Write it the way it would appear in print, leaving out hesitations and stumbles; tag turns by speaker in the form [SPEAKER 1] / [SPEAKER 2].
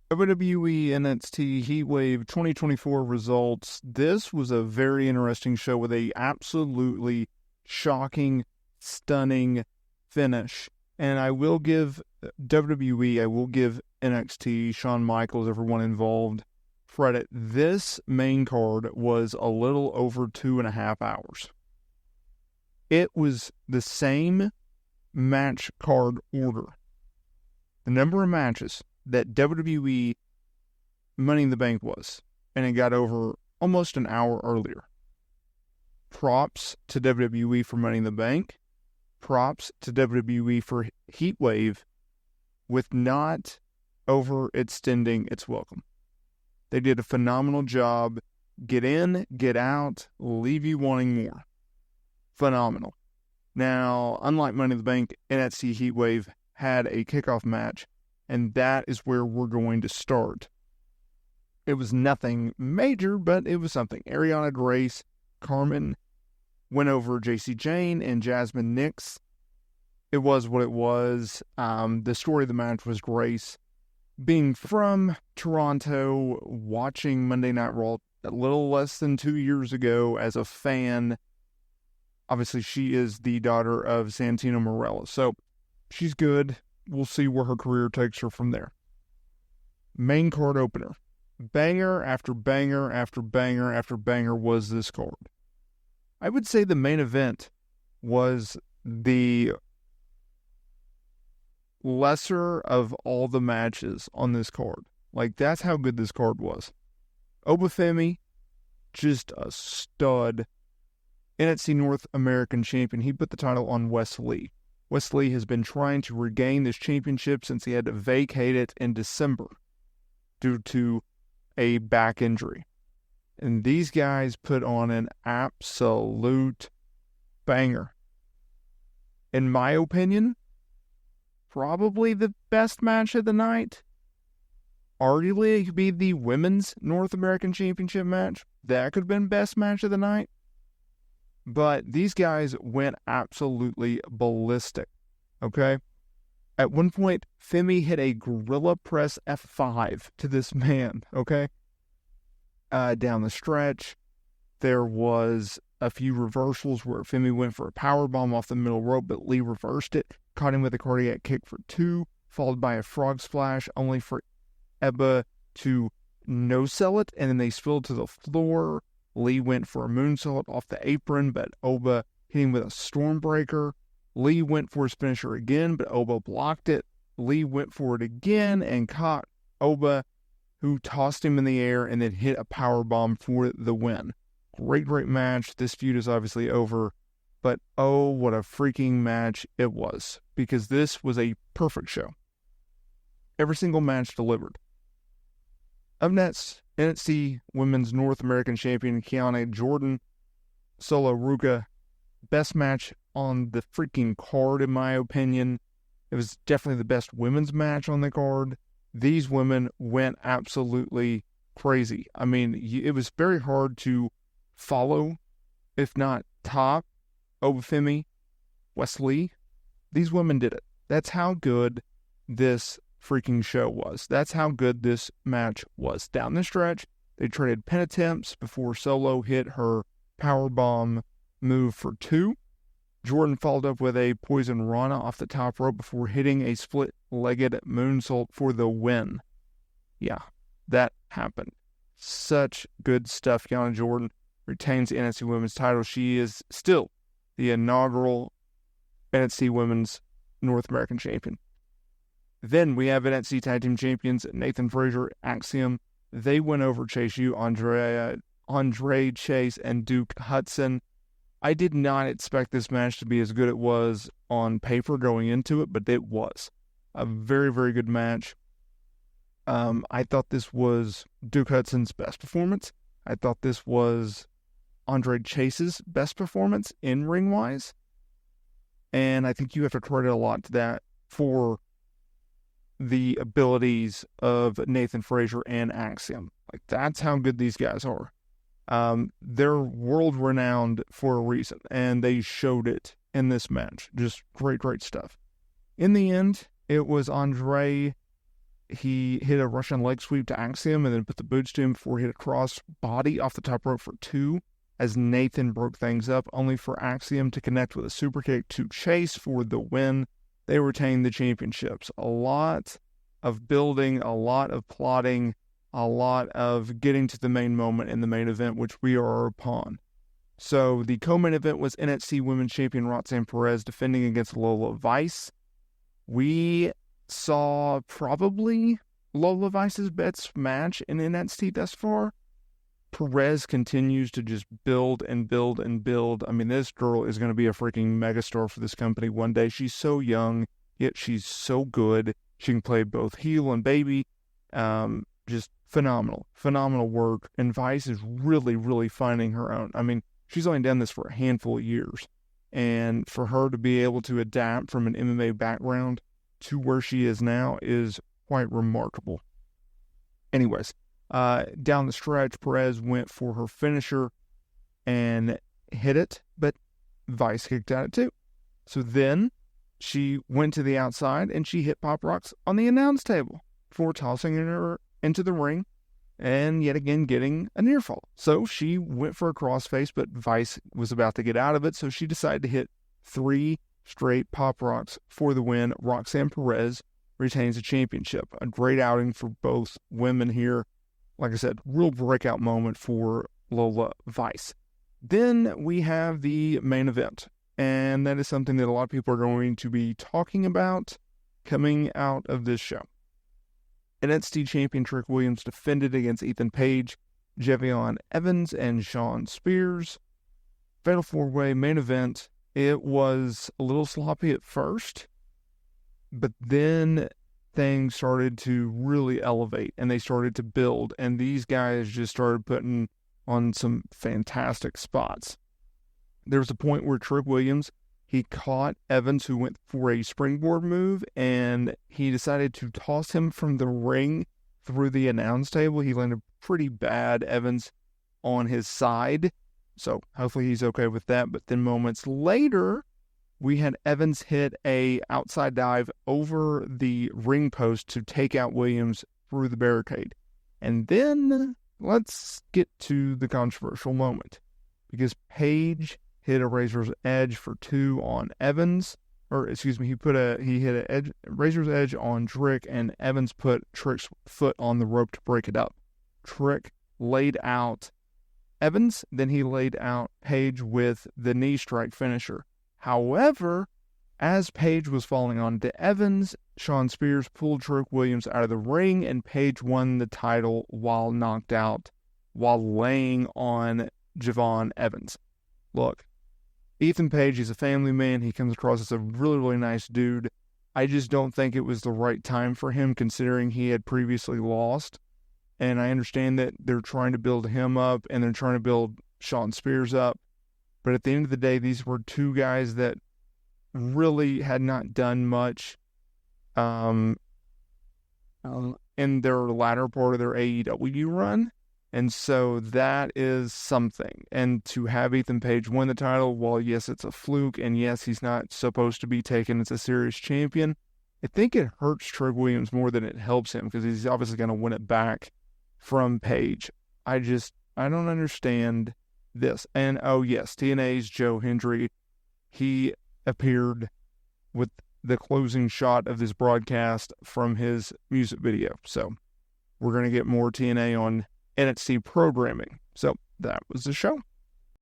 [SPEAKER 1] WWE NXT Heatwave 2024 results. This was a very interesting show with a absolutely shocking, stunning finish. And I will give WWE, I will give NXT, Shawn Michaels, everyone involved, credit. This main card was a little over 2.5 hours. It was the same match card order. The number of matches that WWE Money in the Bank was, and it got over almost an hour earlier. Props to WWE for Money in the Bank. Props to WWE for Heatwave with not overextending its welcome. They did a phenomenal job. Get in, get out, leave you wanting more. Phenomenal. Now, unlike Money in the Bank, NXT Heatwave had a kickoff match, and that is where we're going to start. It was nothing major, but it was something. Arianna, Grace, Karmen went over Jacy, Jayne, and Jazmyn Nix. It was what it was. The story of the match was Grace being from Toronto, watching Monday Night Raw a little less than 2 years ago as a fan. Obviously, she is the daughter of Santino Marella, so she's good. We'll see where her career takes her from there. Main card opener. Banger after banger after banger after banger was this card. I would say the main event was the lesser of all the matches on this card. Like, that's how good this card was. Oba Femi, just a stud. NXT North American Champion. He put the title on Wes Lee. Wes Lee has been trying to regain this championship since he had to vacate it in December due to a back injury. And these guys put on an absolute banger. In my opinion, probably the best match of the night. Arguably, it could be the Women's North American Championship match. That could have been best match of the night. But these guys went absolutely ballistic, okay? At one point, Femi hit a gorilla press F5 to this man, okay? Down the stretch, there was a few reversals where Femi went for a powerbomb off the middle rope, but Lee reversed it, caught him with a cardiac kick for 2, followed by a frog splash, only for Oba to no-sell it, and then they spilled to the floor. Lee went for a moonsault off the apron, but Oba hit him with a stormbreaker. Lee went for his finisher again, but Oba blocked it. Lee went for it again and caught Oba, who tossed him in the air and then hit a powerbomb for the win. Great match. This feud is obviously over, but oh, what a freaking match it was, because this was a perfect show. Every single match delivered. Up next, NXT Women's North American Champion Kelani Jordan, solo Ruca. Best match on the freaking card, in my opinion. It was definitely the best women's match on the card. These women went absolutely crazy. I mean, it was very hard to follow, if not top, Oba Femi, Wes Lee. These women did it. That's how good this freaking show was. That's how good this match was. Down the stretch, they traded pin attempts before Solo hit her powerbomb move for 2. Jordan followed up with a poison Rana off the top rope before hitting a split-legged moonsault for the win. Yeah, that happened. Such good stuff. Kelani Jordan retains the NXT Women's title. She is still the inaugural NXT Women's North American Champion. Then we have NXT Tag Team Champions Nathan Frazer, Axiom. They went over Chase U, Andre Chase, and Duke Hudson. I did not expect this match to be as good as it was on paper going into it, but it was a very, very good match. I thought this was Duke Hudson's best performance. I thought this was Andre Chase's best performance in ring-wise. And I think you have to credit a lot to that for the abilities of Nathan Frazer and Axiom. Like, that's how good these guys are. They're world-renowned for a reason, and they showed it in this match. Just great, great stuff. In the end, it was Andre he hit a Russian leg sweep to Axiom and then put the boots to him before he hit a cross body off the top rope for 2 as Nathan broke things up, only for Axiom to connect with a super kick to chase for the win. They retained the championships. A lot of building, a lot of plotting, a lot of getting to the main moment in the main event, which we are upon. So the co-main event was NXT Women's Champion Roxanne Perez defending against Lola Vice. We saw probably Lola Vice's best match in NXT thus far. Perez continues to just build and build and build. I mean, this girl is going to be a freaking megastar for this company one day. She's so young, yet she's so good. She can play both heel and baby. Just phenomenal work. And Vice is really, really finding her own. I mean, she's only done this for a handful of years. And for her to be able to adapt from an MMA background to where she is now is quite remarkable. Anyways, down the stretch, Perez went for her finisher and hit it, but Vice kicked at it too. So then she went to the outside and she hit Pop Rocks on the announce table before tossing her into the ring and yet again getting a near fall. So she went for a crossface, but Vice was about to get out of it, so she decided to hit 3 straight Pop Rocks for the win. Roxanne Perez retains the championship. A great outing for both women here. Like I said, real breakout moment for Lola Vice. Then we have the main event, and that is something that a lot of people are going to be talking about coming out of this show. NXT champion Trick Williams defended against Ethan Page, Javion Evans, and Shawn Spears. Fatal 4-way main event. It was a little sloppy at first, but then things started to really elevate and they started to build, and these guys just started putting on some fantastic spots. There was a point where Trick Williams, he caught Evans, who went for a springboard move, and he decided to toss him from the ring through the announce table. He landed pretty bad, Evans, on his side. So hopefully he's okay with that. But then moments later, we had Evans hit a outside dive over the ring post to take out Williams through the barricade. And then let's get to the controversial moment, because Page hit a Razor's Edge for 2 on Evans. Or, excuse me, he hit a Razor's Edge on Trick, and Evans put Trick's foot on the rope to break it up. Trick laid out Evans, then he laid out Page with the knee strike finisher. However, as Page was falling onto Evans, Shawn Spears pulled Trick Williams out of the ring, and Page won the title while knocked out, while laying on Javon Evans. Look, Ethan Page, he's a family man. He comes across as a really, really nice dude. I just don't think it was the right time for him, considering he had previously lost. And I understand that they're trying to build him up and they're trying to build Shawn Spears up. But at the end of the day, these were 2 guys that really had not done much in their latter part of their AEW run. And so that is something. And to have Ethan Page win the title, while yes, it's a fluke, and yes, he's not supposed to be taken as a serious champion, I think it hurts Trick Williams more than it helps him, because he's obviously going to win it back from Page. I don't understand this. And oh yes, TNA's Joe Hendry, he appeared with the closing shot of this broadcast from his music video. So we're going to get more TNA on NXT programming. So that was the show.